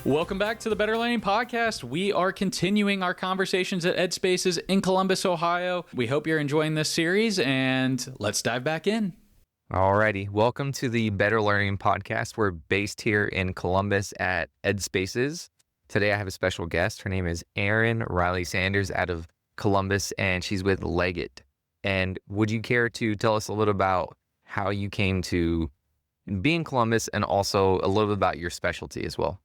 Welcome back to the Better Learning Podcast. We are continuing our conversations at EDspaces in Columbus, Ohio. We hope you're enjoying this series, and let's dive back in. Alrighty, welcome to the Better Learning Podcast. We're based here in Columbus at EDspaces. Today I have a special guest. Her name is Erin Reilly-Sanders out of Columbus, and she's with Leggett. And would you care to tell us a little about how you came to be in Columbus and also a little bit about your specialty as well?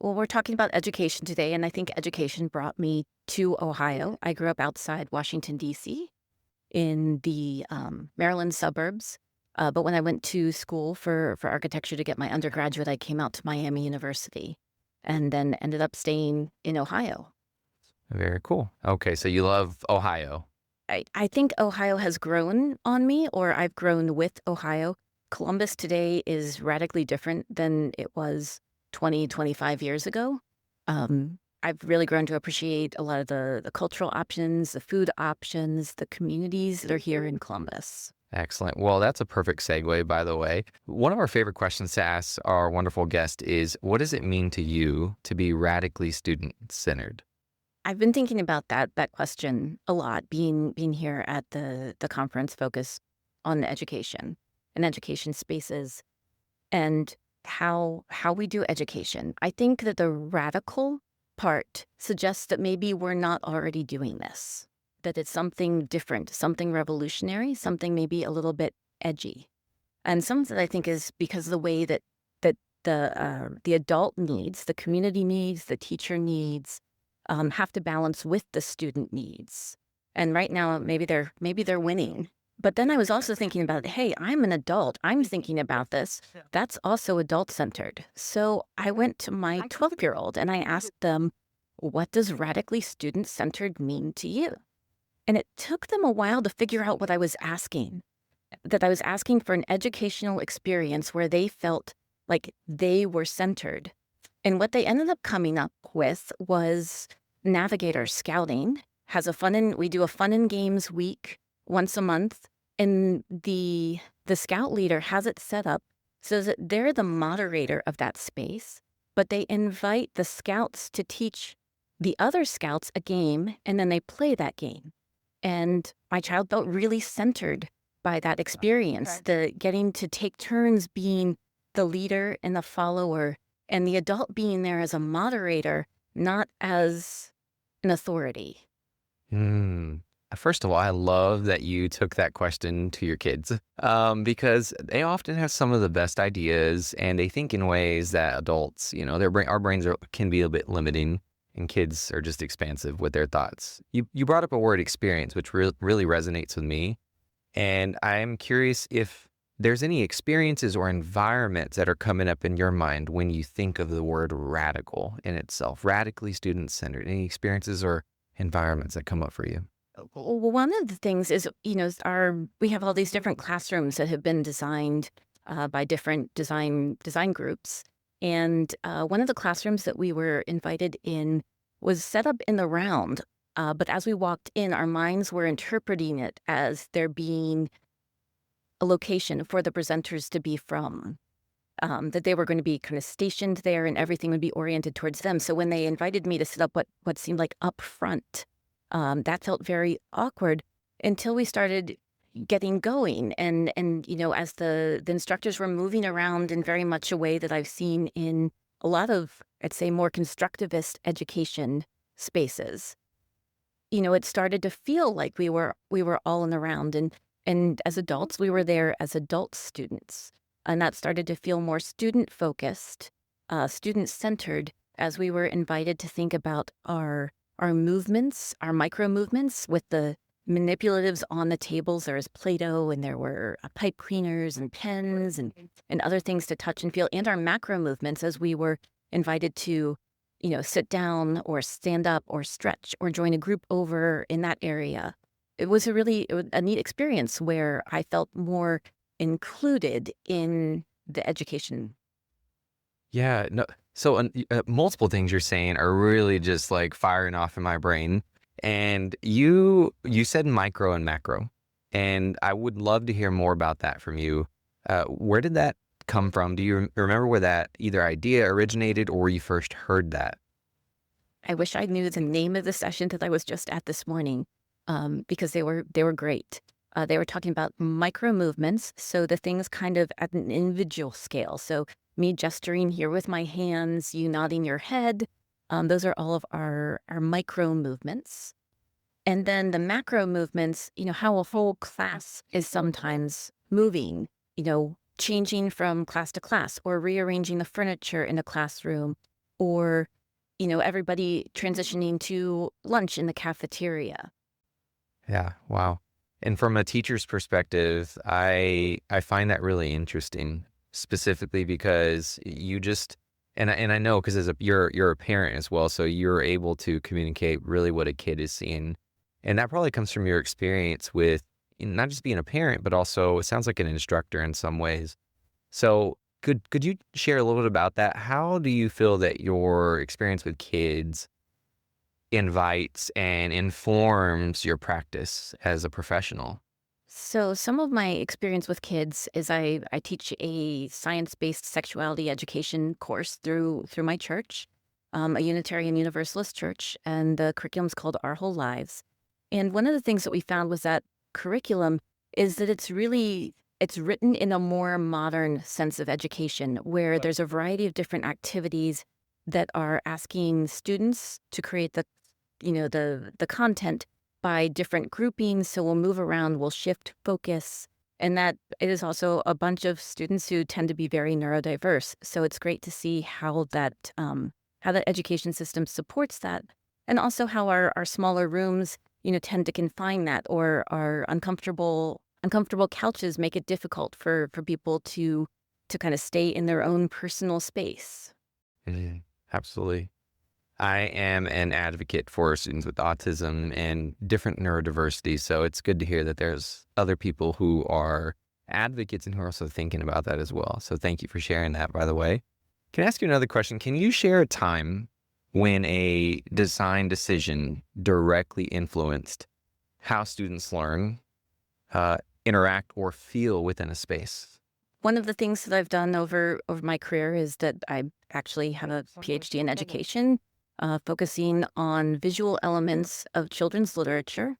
Well, we're talking about education today, and I think education brought me to Ohio. I grew up outside Washington, D.C., in the Maryland suburbs. But when I went to school for architecture to get my undergraduate, I came out to Miami University and then ended up staying in Ohio. Very cool. Okay, so you love Ohio. I think Ohio has grown on me, or I've grown with Ohio. Columbus today is radically different than it was 20, 25 years ago. I've really grown to appreciate a lot of the cultural options, the food options, the communities that are here in Columbus. Excellent. Well, that's a perfect segue, by the way. One of our favorite questions to ask our wonderful guest is, what does it mean to you to be radically student-centered? I've been thinking about that question a lot, being here at the conference focused on education and education spaces and how we do education. I think that the radical part suggests that maybe we're not already doing this, that it's something different, something revolutionary, something maybe a little bit edgy. And some of that I think is because of the way that the adult needs, the community needs, the teacher needs have to balance with the student needs. And right now, maybe they're winning. But then I was also thinking about, hey, I'm an adult. I'm thinking about this. That's also adult-centered. So I went to my 12-year-old and I asked them, what does radically student-centered mean to you? And it took them a while to figure out what I was asking, that I was asking for an educational experience where they felt like they were centered. And what they ended up coming up with was Navigator Scouting we do a fun and games week once a month, and the scout leader has it set up so that they're the moderator of that space, but they invite the scouts to teach the other scouts a game, and then they play that game. And my child felt really centered by that experience, the getting to take turns being the leader and the follower, and the adult being there as a moderator, not as an authority. First of all, I love that you took that question to your kids because they often have some of the best ideas and they think in ways that adults, our brains can be a bit limiting, and kids are just expansive with their thoughts. You brought up a word, experience, which really resonates with me. And I'm curious if there's any experiences or environments that are coming up in your mind when you think of the word radical in itself, radically student-centered. Any experiences or environments that come up for you? Well, one of the things is, we have all these different classrooms that have been designed by different design groups. And one of the classrooms that we were invited in was set up in the round. But as we walked in, our minds were interpreting it as there being a location for the presenters to be from, that they were going to be kind of stationed there and everything would be oriented towards them. So when they invited me to sit up what seemed like up front, that felt very awkward until we started getting going. And as the instructors were moving around in very much a way that I've seen in a lot of, I'd say, more constructivist education spaces, it started to feel like we were all in the round. And as adults, we were there as adult students. And that started to feel more student-focused, student-centered, as we were invited to think about our movements, our micro-movements with the manipulatives on the tables. There was Play-Doh, and there were pipe cleaners and pens and other things to touch and feel, and our macro movements as we were invited to, sit down or stand up or stretch or join a group over in that area. It was a neat experience where I felt more included in the education. Yeah, no. So multiple things you're saying are really just like firing off in my brain. And you said micro and macro, and I would love to hear more about that from you. Where did that come from? Do you remember where that either idea originated or you first heard that? I wish I knew the name of the session that I was just at this morning, because they were great. They were talking about micro movements, so the things kind of at an individual scale. So me gesturing here with my hands, you nodding your head, those are all of our micro movements. And then the macro movements, how a whole class is sometimes moving, changing from class to class or rearranging the furniture in a classroom or, everybody transitioning to lunch in the cafeteria. Yeah, wow. And from a teacher's perspective, I find that really interesting, specifically because you just and I know because you're a parent as well, so you're able to communicate really what a kid is seeing, and that probably comes from your experience with not just being a parent, but also it sounds like an instructor in some ways. So could you share a little bit about that? How do you feel that your experience with kids invites and informs your practice as a professional? So some of my experience with kids is I teach a science-based sexuality education course through my church, a Unitarian Universalist church, and the curriculum's called Our Whole Lives. And one of the things that we found was that curriculum is that it's written in a more modern sense of education, where there's a variety of different activities that are asking students to create the content by different groupings. So we'll move around, we'll shift focus. And that it is also a bunch of students who tend to be very neurodiverse. So it's great to see how that education system supports that. And also how our smaller rooms, tend to confine that, or our uncomfortable couches make it difficult for people to kind of stay in their own personal space. Mhm. Absolutely. I am an advocate for students with autism and different neurodiversity, so it's good to hear that there's other people who are advocates and who are also thinking about that as well. So thank you for sharing that, by the way. Can I ask you another question? Can you share a time when a design decision directly influenced how students learn, uh, interact, or feel within a space? One of the things that I've done over my career is that I actually have a PhD in education, focusing on visual elements of children's literature.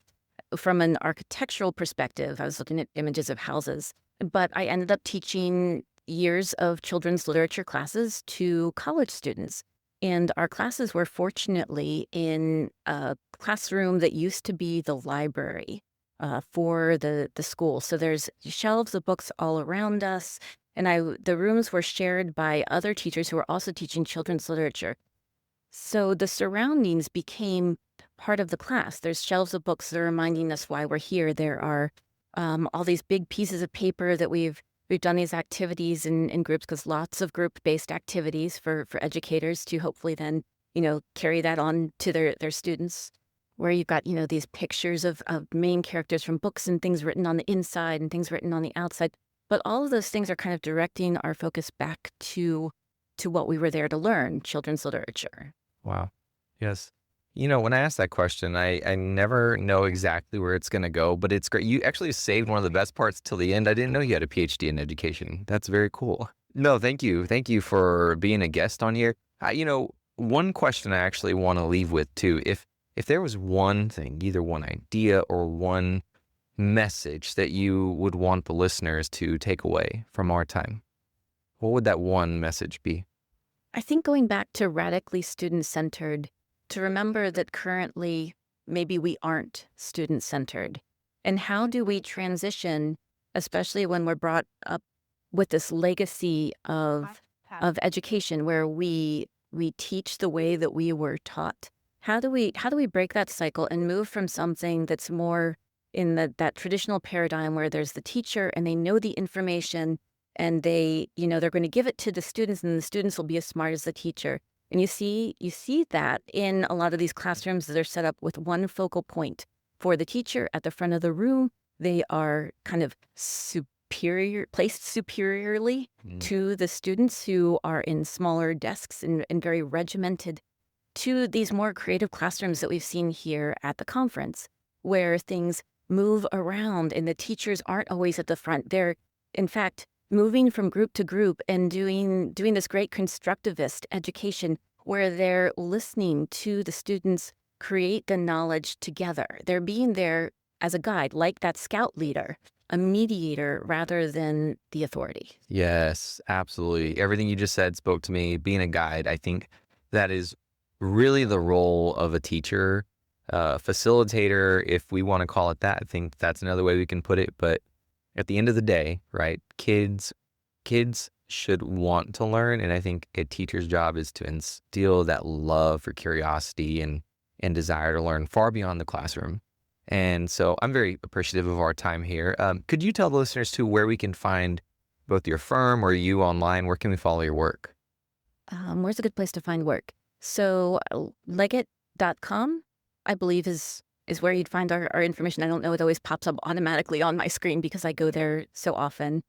From an architectural perspective, I was looking at images of houses, but I ended up teaching years of children's literature classes to college students. And our classes were fortunately in a classroom that used to be the library for the school. So there's shelves of books all around us. And the rooms were shared by other teachers who were also teaching children's literature. So the surroundings became part of the class. There's shelves of books that are reminding us why we're here. There are all these big pieces of paper that we've done these activities in groups, because lots of group-based activities for educators to hopefully then, carry that on to their students, where you've got, these pictures of main characters from books and things written on the inside and things written on the outside. But all of those things are kind of directing our focus back to what we were there to learn, children's literature. Wow. Yes. When I ask that question, I never know exactly where it's going to go, but it's great. You actually saved one of the best parts till the end. I didn't know you had a PhD in education. That's very cool. No, thank you. Thank you for being a guest on here. One question I actually want to leave with too, if there was one thing, either one idea or one message that you would want the listeners to take away from our time, what would that one message be? I think going back to radically student-centered, to remember that currently maybe we aren't student-centered. And how do we transition, especially when we're brought up with this legacy of education where we teach the way that we were taught? How do we break that cycle and move from something that's more in that traditional paradigm where there's the teacher and they know the information and they're going to give it to the students, and the students will be as smart as the teacher. And you see that in a lot of these classrooms that are set up with one focal point for the teacher at the front of the room. They are kind of placed superiorly to the students who are in smaller desks and very regimented, to these more creative classrooms that we've seen here at the conference, where things move around and the teachers aren't always at the front. They're, in fact, moving from group to group and doing this great constructivist education where they're listening to the students create the knowledge together. They're being there as a guide, like that scout leader, a mediator rather than the authority. Yes, absolutely. Everything you just said spoke to me. Being a guide, I think that is really the role of a teacher, facilitator, if we want to call it that. I think that's another way we can put it. But at the end of the day, right, kids should want to learn. And I think a teacher's job is to instill that love for curiosity and desire to learn far beyond the classroom. And so I'm very appreciative of our time here. Could you tell the listeners too where we can find both your firm or you online? Where can we follow your work? Where's a good place to find work? So Leggett.com, I believe, is where you'd find our information. I don't know, it always pops up automatically on my screen because I go there so often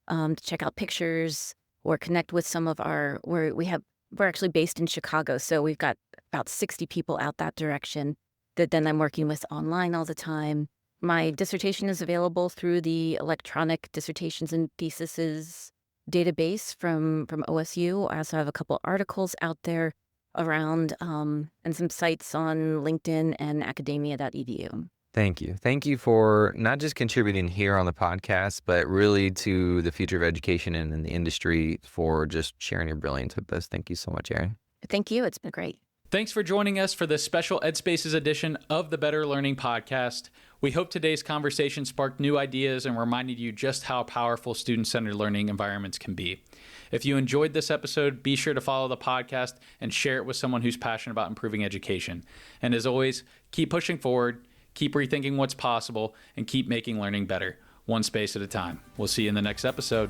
to check out pictures or connect with some of we're actually based in Chicago, so we've got about 60 people out that direction that then I'm working with online all the time. My dissertation is available through the electronic dissertations and theses database from OSU. I also have a couple articles out there around and some sites on LinkedIn and academia.edu. Thank you. Thank you for not just contributing here on the podcast, but really to the future of education and in the industry, for just sharing your brilliance with us. Thank you so much, Erin. Thank you. It's been great. Thanks for joining us for this special EDspaces edition of the Better Learning Podcast. We hope today's conversation sparked new ideas and reminded you just how powerful student-centered learning environments can be. If you enjoyed this episode, be sure to follow the podcast and share it with someone who's passionate about improving education. And as always, keep pushing forward, keep rethinking what's possible, and keep making learning better, one space at a time. We'll see you in the next episode.